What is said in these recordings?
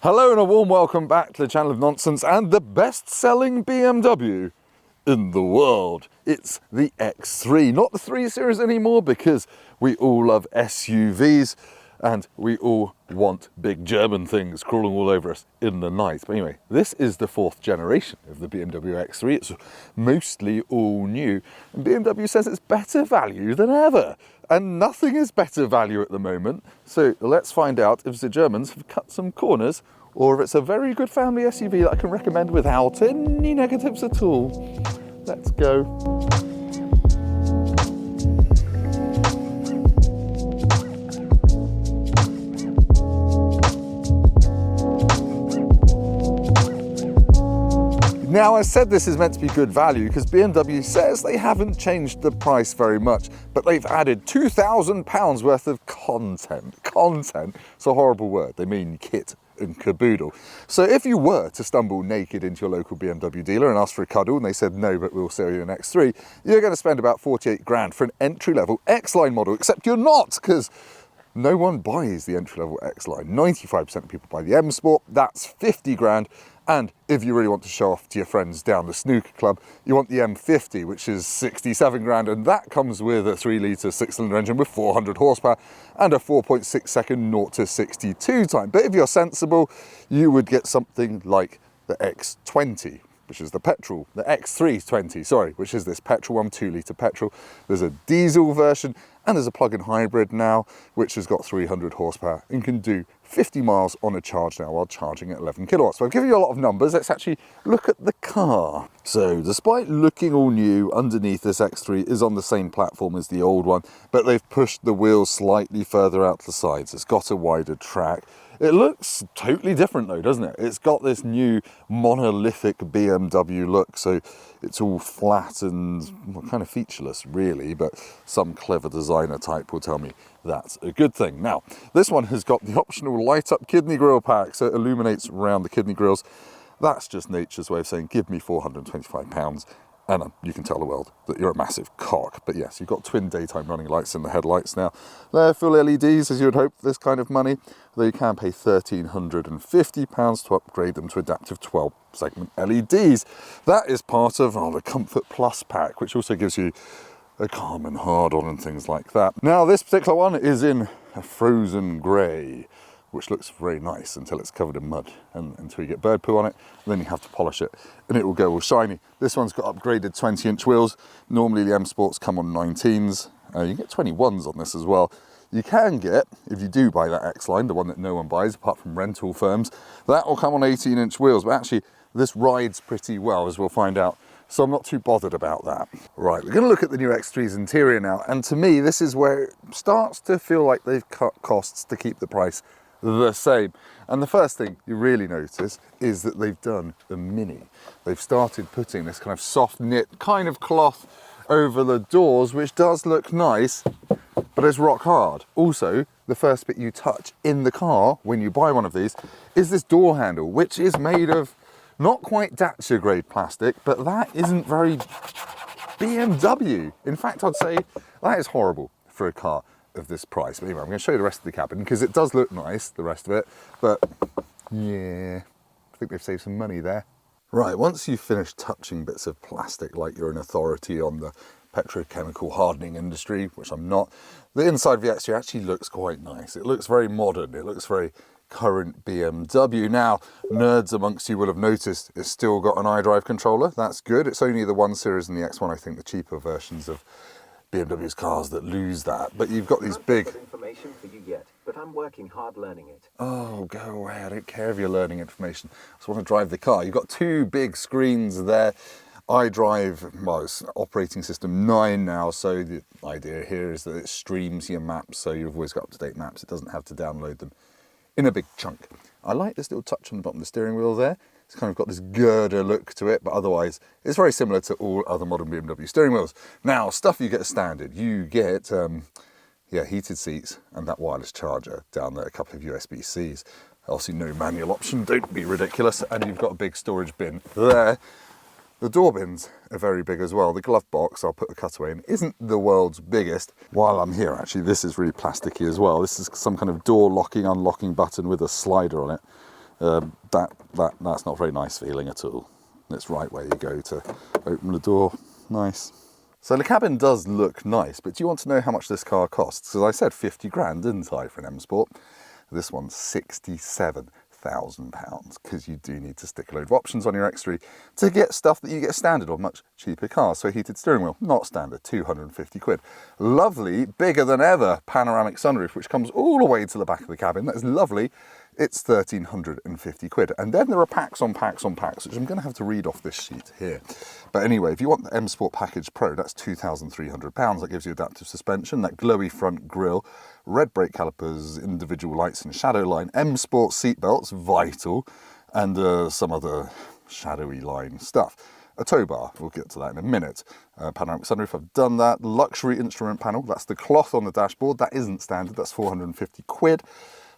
Hello and a warm welcome back to the channel of nonsense and the best-selling BMW in the world. It's the X3, not the 3 Series anymore, because we all love SUVs and we all want big German things crawling all over us in the night. But anyway, this is the 4th generation of the BMW X3. It's mostly all new, and BMW says it's better value than ever. And nothing is better value at the moment. So let's find out if the Germans have cut some corners or if it's a very good family SUV that I can recommend without any negatives at all. Let's go. Now, I said this is meant to be good value because BMW says they haven't changed the price very much, but they've added £2,000 worth of content. Content, it's a horrible word. They mean kit and caboodle. So if you were to stumble naked into your local BMW dealer and ask for a cuddle and they said no, but we'll sell you an X3, you're going to spend about 48 grand for an entry-level X-Line model, except you're not, because no one buys the entry-level X-Line. 95% of people buy the M Sport, that's 50 grand. And if you really want to show off to your friends down the snooker club, you want the M50, which is 67 grand, and that comes with a 3-litre 6-cylinder engine with 400 horsepower and a 4.6 second 0 to 62 time. But if you're sensible, you would get something like the X20, which is the petrol, the X320, sorry, which is this petrol one, 2-litre petrol. There's a diesel version and there's a plug-in hybrid now, which has got 300 horsepower and can do 50 miles on a charge now while charging at 11 kilowatts. So I've given you a lot of numbers. Let's actually look at the car. So despite looking all new, underneath this X3 is on the same platform as the old one, but they've pushed the wheels slightly further out to the sides. It's got a wider track. It looks totally different though, doesn't it? It's got this new monolithic BMW look, so it's all flat and well, kind of featureless really, but some clever designer type will tell me that's a good thing. Now, this one has got the optional light up kidney grille pack, so it illuminates around the kidney grills. That's just nature's way of saying, give me £425. And you can tell the world that you're a massive cock. But yes, you've got twin daytime running lights in the headlights now. They're full LEDs, as you would hope for this kind of money, though you can pay £1,350 to upgrade them to adaptive 12-segment LEDs. That is part of the Comfort Plus pack, which also gives you a calm and hard-on and things like that. Now, this particular one is in a frozen grey, which looks very nice until it's covered in mud and until you get bird poo on it, and then you have to polish it and it will go all shiny. This one's got upgraded 20-inch wheels. Normally the M Sports come on 19s. You get 21s on this as well. You can get, if you do buy that X-Line, the one that no one buys apart from rental firms, that will come on 18-inch wheels, but actually this rides pretty well, as we'll find out. So I'm not too bothered about that. Right, we're going to look at the new X3's interior now, and to me this is where it starts to feel like they've cut costs to keep the price the same. And the first thing you really notice is that they've done the Mini. They've started putting this kind of soft knit kind of cloth over the doors, which does look nice, but it's rock hard. Also, the first bit you touch in the car when you buy one of these is this door handle, which is made of not quite Dacia grade plastic, but that isn't very BMW. In fact, I'd say that is horrible for a car of this price. But anyway, I'm going to show you the rest of the cabin because it does look nice, the rest of it, but yeah, I think they've saved some money there. Right, once you've finished touching bits of plastic like you're an authority on the petrochemical hardening industry, which I'm not, the inside of the X3 actually looks quite nice. It looks very modern, it looks very current BMW. Now, nerds amongst you will have noticed it's still got an iDrive controller. That's good. It's only the 1 Series and the X1, I think, the cheaper versions of BMW's cars that lose that, but you've got these big information for you yet, but I'm working hard learning it. Oh, go away, I don't care if you're learning information. I just want to drive the car. You've got 2 big screens there. iDrive, well, it's operating system 9 now, so the idea here is that it streams your maps, so you've always got up-to-date maps. It doesn't have to download them in a big chunk. I like this little touch on the bottom of the steering wheel there. It's kind of got this girder look to it, but otherwise it's very similar to all other modern BMW steering wheels. Now, stuff you get as standard. You get heated seats and that wireless charger down there, a couple of USB-Cs. Obviously no manual option, don't be ridiculous. And you've got a big storage bin there. The door bins are very big as well. The glove box, I'll put the cutaway in, isn't the world's biggest. While I'm here, actually, this is really plasticky as well. This is some kind of door locking, unlocking button with a slider on it. That's not a very nice feeling at all. It's right where you go to open the door. Nice. So the cabin does look nice, but do you want to know how much this car costs? As I said, 50 grand, didn't I, for an M Sport? This one's £67,000, because you do need to stick a load of options on your X3 to get stuff that you get standard on much cheaper cars. So heated steering wheel, not standard, 250 quid. Lovely, bigger than ever panoramic sunroof, which comes all the way to the back of the cabin. That is lovely. It's 1,350 quid. And then there are packs on packs on packs, which I'm going to have to read off this sheet here. But anyway, if you want the M Sport Package Pro, that's £2,300. That gives you adaptive suspension, that glowy front grille, red brake calipers, individual lights and shadow line, M Sport seat belts, vital, and some other shadowy line stuff. A tow bar, we'll get to that in a minute. Panoramic sunroof, I've done that. Luxury instrument panel, that's the cloth on the dashboard. That isn't standard, that's 450 quid.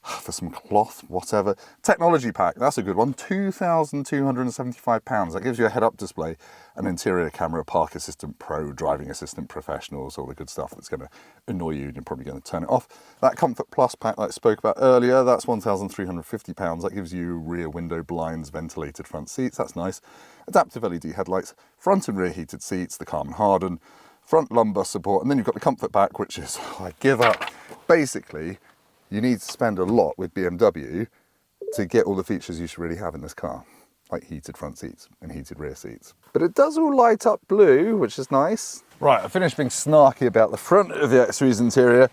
For some cloth, whatever. Technology pack, that's a good one, £2,275. That gives you a head-up display, an interior camera, park assistant pro, driving assistant professionals, all the good stuff that's going to annoy you and you're probably going to turn it off. That Comfort Plus pack that I spoke about earlier, that's £1,350. That gives you rear window blinds, ventilated front seats, that's nice. Adaptive LED headlights, front and rear heated seats, the Calm and Harden, front lumbar support, and then you've got the Comfort pack, which is, I give up. Basically, you need to spend a lot with BMW to get all the features you should really have in this car, like heated front seats and heated rear seats. But it does all light up blue, which is nice. Right, I finished being snarky about the front of the X3's interior,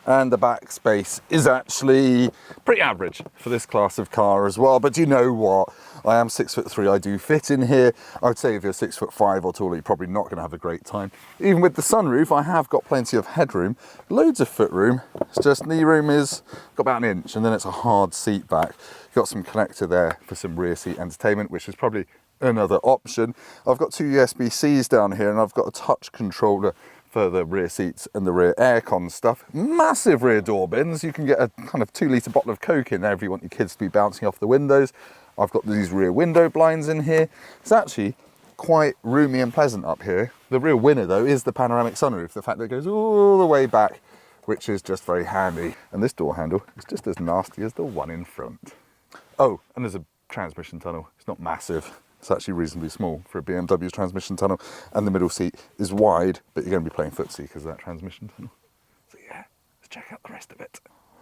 and the back space is actually pretty average for this class of car as well. But you know what? I am 6'3", I do fit in here. I would say if you're 6'5" or taller, you're probably not going to have a great time. Even with the sunroof, I have got plenty of headroom, loads of footroom. It's just knee room is got about an inch, and then it's a hard seat back. You've got some connector there for some rear seat entertainment, which is probably another option. I've got two USB-Cs down here, and I've got a touch controller for the rear seats and the rear aircon stuff. Massive rear door bins. You can get a kind of 2-litre bottle of Coke in there if you want your kids to be bouncing off the windows. I've got these rear window blinds in here. It's actually quite roomy and pleasant up here. The real winner though is the panoramic sunroof, the fact that it goes all the way back, which is just very handy. And this door handle is just as nasty as the one in front. Oh, and there's a transmission tunnel. It's not massive. It's actually reasonably small for a BMW's transmission tunnel, and the middle seat is wide, but you're going to be playing footsie because of that transmission tunnel. So yeah, let's check out the rest of it.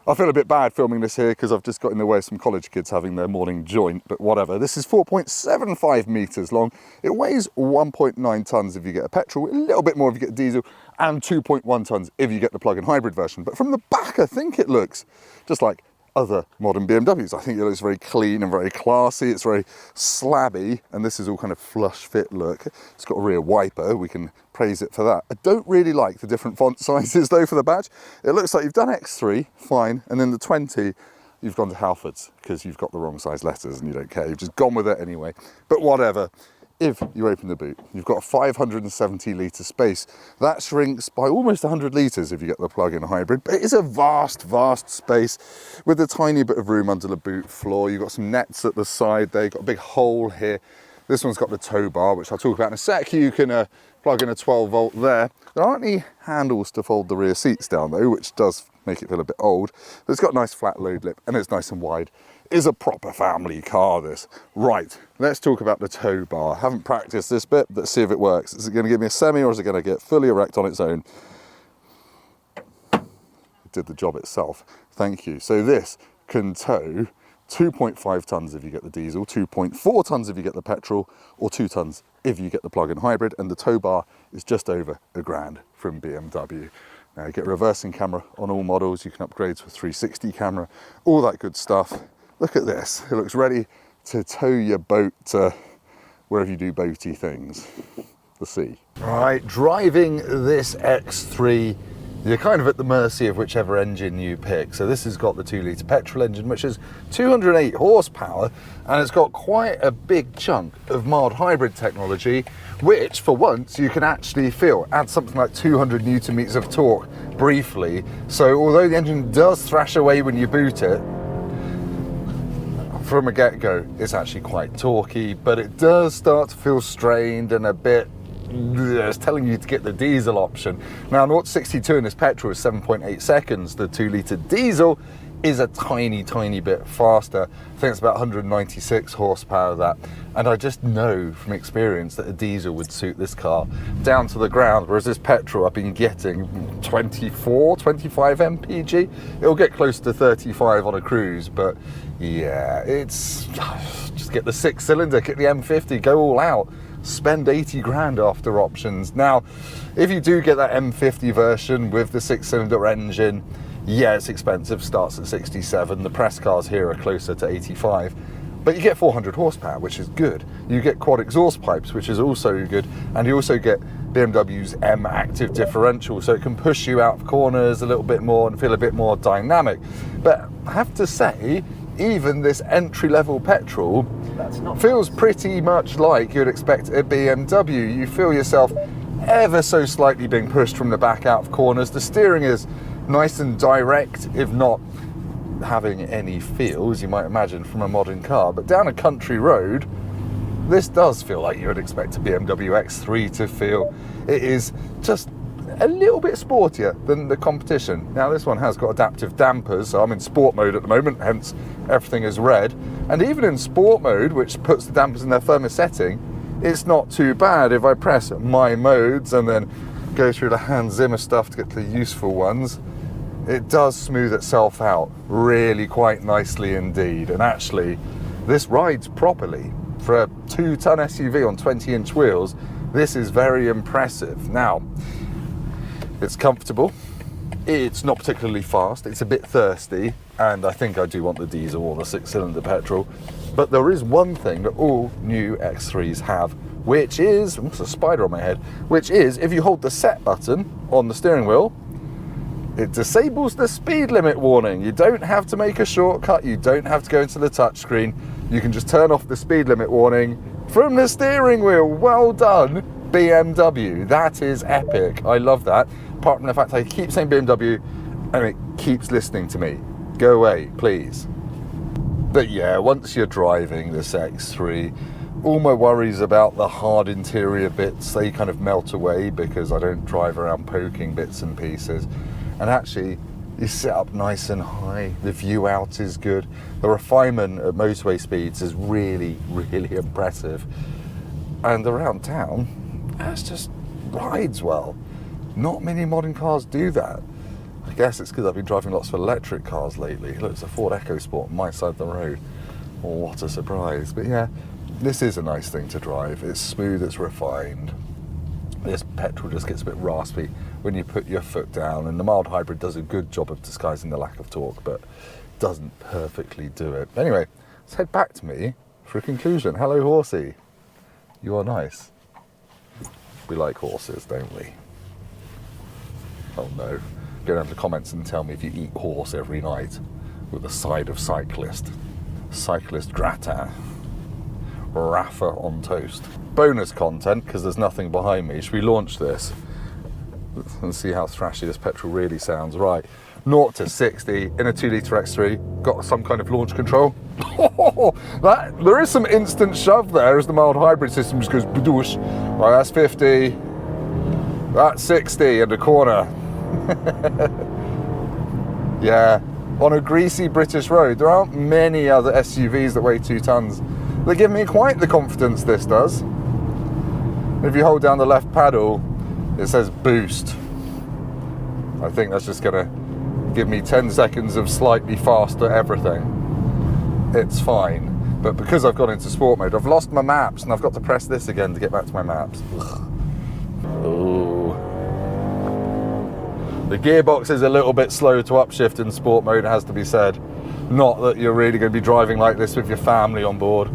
I feel a bit bad filming this here because I've just got in the way of some college kids having their morning joint, but whatever. This is 4.75 metres long. It weighs 1.9 tonnes if you get a petrol, a little bit more if you get a diesel, and 2.1 tonnes if you get the plug-in hybrid version. But from the back, I think it looks just like other modern BMWs. I think it looks very clean and very classy. It's very slabby, and this is all kind of flush fit look. It's got a rear wiper. We can praise it for that. I don't really like the different font sizes though for the badge. It looks like you've done X3, fine, and then the 20, you've gone to Halfords because you've got the wrong size letters and you don't care. You've just gone with it anyway. But whatever. If you open the boot, you've got a 570 litre space. That shrinks by almost 100 litres if you get the plug-in hybrid, but it is a vast, vast space with a tiny bit of room under the boot floor. You've got some nets at the side there, you've got a big hole here. This one's got the tow bar, which I'll talk about in a sec. You can plug in a 12 volt there. There aren't any handles to fold the rear seats down though, which does make it feel a bit old. But it's got a nice flat load lip and it's nice and wide. Is a proper family car, this. Right, let's talk about the tow bar. Haven't practiced this bit, but let's see if it works. Is it going to give me a semi or is it going to get fully erect on its own? It did the job itself. Thank you. So this can tow 2.5 tonnes if you get the diesel, 2.4 tonnes if you get the petrol, or 2 tonnes if you get the plug-in hybrid, and the tow bar is just over £1,000 from BMW. Now you get a reversing camera on all models, you can upgrade to a 360 camera, all that good stuff. Look at this, it looks ready to tow your boat to wherever you do boaty things, the sea. Right, driving this X3, you're kind of at the mercy of whichever engine you pick. So this has got the 2-litre petrol engine, which is 208 horsepower, and it's got quite a big chunk of mild hybrid technology, which for once you can actually feel. Adds something like 200 Newton meters of torque briefly. So although the engine does thrash away when you boot it, from a get-go, it's actually quite torquey, but it does start to feel strained and a bit, it's telling you to get the diesel option. Now 0 to 62 in this petrol is 7.8 seconds. The 2-litre diesel is a tiny bit faster. I think it's about 196 horsepower, that. And I just know from experience that a diesel would suit this car down to the ground, whereas this petrol I've been getting 24, 25 mpg. It'll get close to 35 on a cruise, but yeah, it's just get the 6-cylinder, get the M50, go all out, spend 80 grand after options. Now, if you do get that M50 version with the 6-cylinder engine, yeah, it's expensive, starts at 67. The press cars here are closer to 85. But you get 400 horsepower, which is good. You get quad exhaust pipes, which is also good. And you also get BMW's M active differential, so it can push you out of corners a little bit more and feel a bit more dynamic. But I have to say, even this entry-level petrol feels pretty much like you'd expect a BMW. You feel yourself ever so slightly being pushed from the back out of corners. The steering is nice and direct, if not having any feel, as you might imagine from a modern car. But down a country road, this does feel like you would expect a BMW X3 to feel. It is just a little bit sportier than the competition. Now, this one has got adaptive dampers, so I'm in sport mode at the moment, hence everything is red. And even in sport mode, which puts the dampers in their firmest setting, it's not too bad. If I press my modes and then go through the Hans Zimmer stuff to get to the useful ones, it does smooth itself out really quite nicely indeed. And actually, this rides properly. For a 2-ton SUV on 20-inch wheels, this is very impressive. Now, it's comfortable, it's not particularly fast, it's a bit thirsty, and I think I do want the diesel or the 6-cylinder petrol. But there is one thing that all new X3s have, which is, what's a spider on my head, which is if you hold the set button on the steering wheel, it disables the speed limit warning. You don't have to make a shortcut, you don't have to go into the touchscreen, you can just turn off the speed limit warning from the steering wheel. Well done, BMW. That is epic. I love that. Apart from the fact I keep saying BMW and it keeps listening to me. Go away, please. But yeah, once you're driving this X3, all my worries about the hard interior bits, they kind of melt away because I don't drive around poking bits and pieces. And actually, you sit up nice and high, the view out is good. The refinement at motorway speeds is really, really impressive. And around town, it just rides well. Not many modern cars do that. I guess it's because I've been driving lots of electric cars lately. Look, it's a Ford EcoSport on my side of the road. Oh, what a surprise. But yeah, this is a nice thing to drive. It's smooth, it's refined. This petrol just gets a bit raspy when you put your foot down, and the mild hybrid does a good job of disguising the lack of torque, but doesn't perfectly do it. Anyway, let's head back to me for a conclusion. Hello, horsey. You are nice. We like horses, don't we? Oh no. Go down to the comments and tell me if you eat horse every night with a side of cyclist. Cyclist gratin. Raffa on toast. Bonus content, because there's nothing behind me. Should we launch this and see how thrashy this petrol really sounds? Right, 0 to 60 in a 2-litre X3. Got some kind of launch control. There is some instant shove there as the mild hybrid system just goes badoosh. Right, that's 50. That's 60 and a corner. Yeah, on a greasy British road, there aren't many other SUVs that weigh 2 tons. They give me quite the confidence, this does. If you hold down the left paddle, it says boost. I think that's just gonna give me 10 seconds of slightly faster everything. It's fine, but because I've gone into sport mode, I've lost my maps and I've got to press this again to get back to my maps. Ooh. The gearbox is a little bit slow to upshift in sport mode, it has to be said. Not that you're really going to be driving like this with your family on board.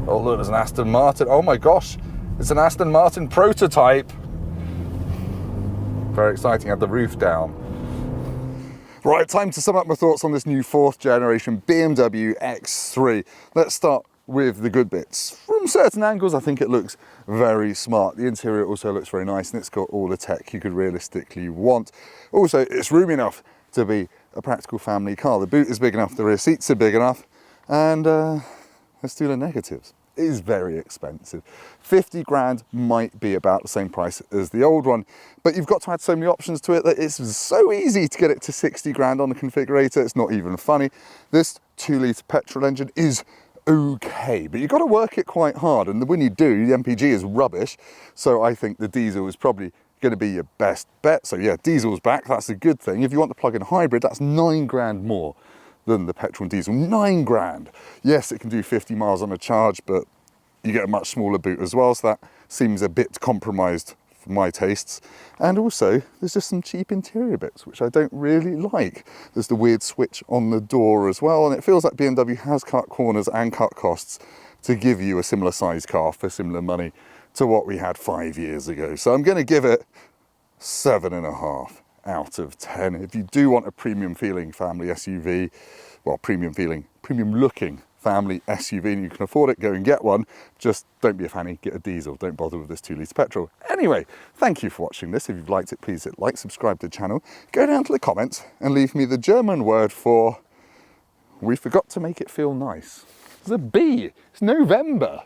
Oh look, there's an Aston Martin. Oh my gosh, it's an Aston Martin prototype. Very exciting, had the roof down. Right, time to sum up my thoughts on this new 4th generation BMW X3. Let's start with the good bits. From certain angles, I think it looks very smart. The interior also looks very nice, and it's got all the tech you could realistically want. Also, it's roomy enough to be a practical family car. The boot is big enough, the rear seats are big enough, and let's do the negatives. is very expensive. 50 grand might be about the same price as the old one, but you've got to add so many options to it that it's so easy to get it to 60 grand on the configurator. It's not even funny. This 2-litre petrol engine is okay, but you've got to work it quite hard, and when you do, the MPG is rubbish, so I think the diesel is probably going to be your best bet. So yeah, diesel's back, that's a good thing. If you want the plug-in hybrid, that's 9 grand more than the petrol and diesel. 9 grand. Yes, it can do 50 miles on a charge, but you get a much smaller boot as well, so that seems a bit compromised for my tastes. And also, there's just some cheap interior bits, which I don't really like. There's the weird switch on the door as well, and it feels like BMW has cut corners and cut costs to give you a similar size car for similar money to what we had 5 years ago. So I'm going to give it 7.5 out of 10. If you do want a premium feeling family SUV, well, premium looking family SUV, and you can afford it, go and get one. Just don't be a fanny, get a diesel. Don't bother with this 2-litre petrol. Anyway, thank you for watching this. If you've liked it, please hit like, subscribe to the channel, go down to the comments and leave me the German word for we forgot to make it feel nice. It's a B. It's November.